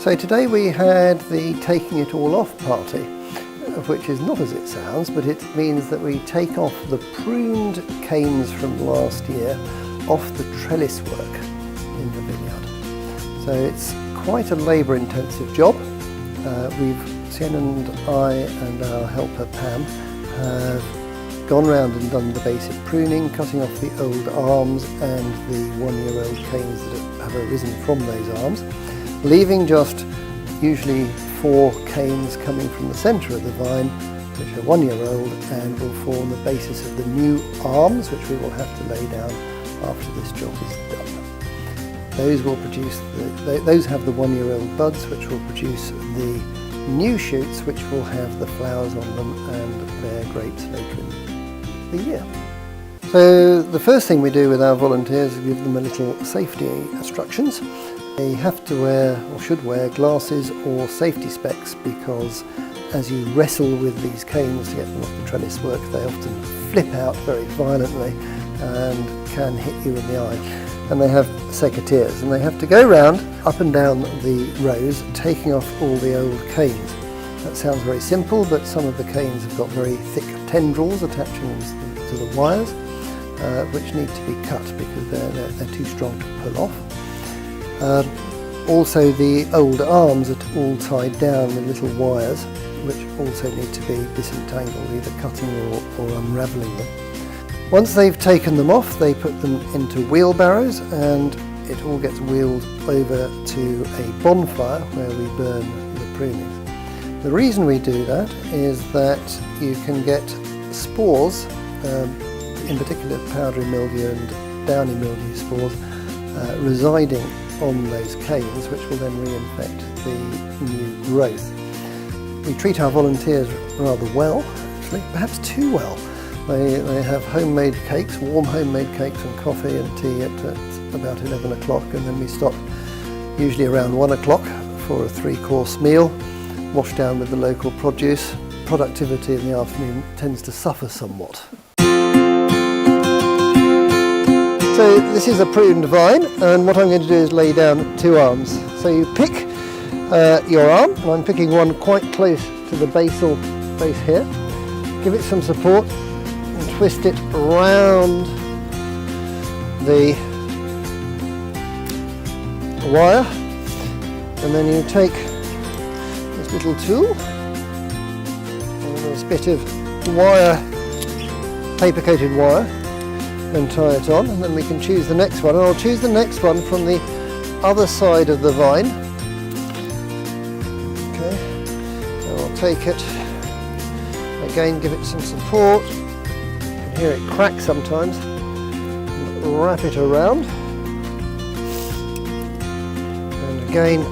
So today we had the taking it all off party, which is not as it sounds, but it means that we take off the pruned canes from last year off the trellis work in the vineyard. So it's quite a labour intensive job. Sienna and I and our helper Pam have gone round and done the basic pruning, cutting off the old arms and the 1-year-old canes that have arisen from those arms, leaving just usually 4 canes coming from the centre of the vine, which are 1-year-old and will form the basis of the new arms, which we will have to lay down after this job is done. Those will produce, those have the 1-year-old buds, which will produce the new shoots, which will have the flowers on them and bear grapes later in the year. So the first thing we do with our volunteers is give them a little safety instructions. They have to wear, or should wear, glasses or safety specs, because as you wrestle with these canes to get them off the trellis work, they often flip out very violently and can hit you in the eye. And they have secateurs, and they have to go round up and down the rows taking off all the old canes. That sounds very simple, but some of the canes have got very thick tendrils attaching to the wires, which need to be cut because they're too strong to pull off. Also the old arms are all tied down with little wires, which also need to be disentangled, either cutting or unravelling them. Once they've taken them off, they put them into wheelbarrows, and it all gets wheeled over to a bonfire where we burn the prunings. The reason we do that is that you can get spores, in particular powdery mildew and downy mildew spores, residing on those canes, which will then reinfect the new growth. We treat our volunteers rather well, actually, perhaps too well. They have homemade cakes, warm homemade cakes and coffee and tea at about 11 o'clock, and then we stop usually around 1 o'clock for a 3-course meal, wash down with the local produce. Productivity in the afternoon tends to suffer somewhat. So this is a pruned vine, and what I'm going to do is lay down 2 arms. So you pick your arm, and I'm picking one quite close to the basal base here. Give it some support and twist it round the wire, and then you take this little tool and this bit of wire, paper coated wire, and tie it on, and then we can choose the next one. And I'll choose the next one from the other side of the vine. Okay, and I'll take it again, give it some support. You can hear it crack sometimes. And wrap it around, and again,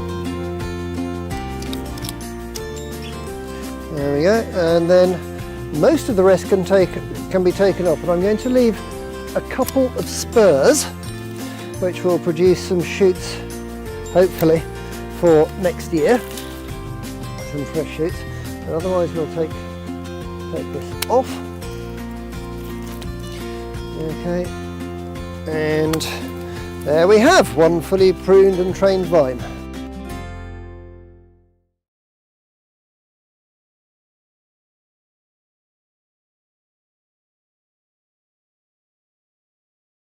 there we go. And then most of the rest can be taken off, but I'm going to leave a couple of spurs which will produce some shoots, hopefully, for next year, some fresh shoots. But otherwise we'll take this off. Okay, and there we have one fully pruned and trained vine.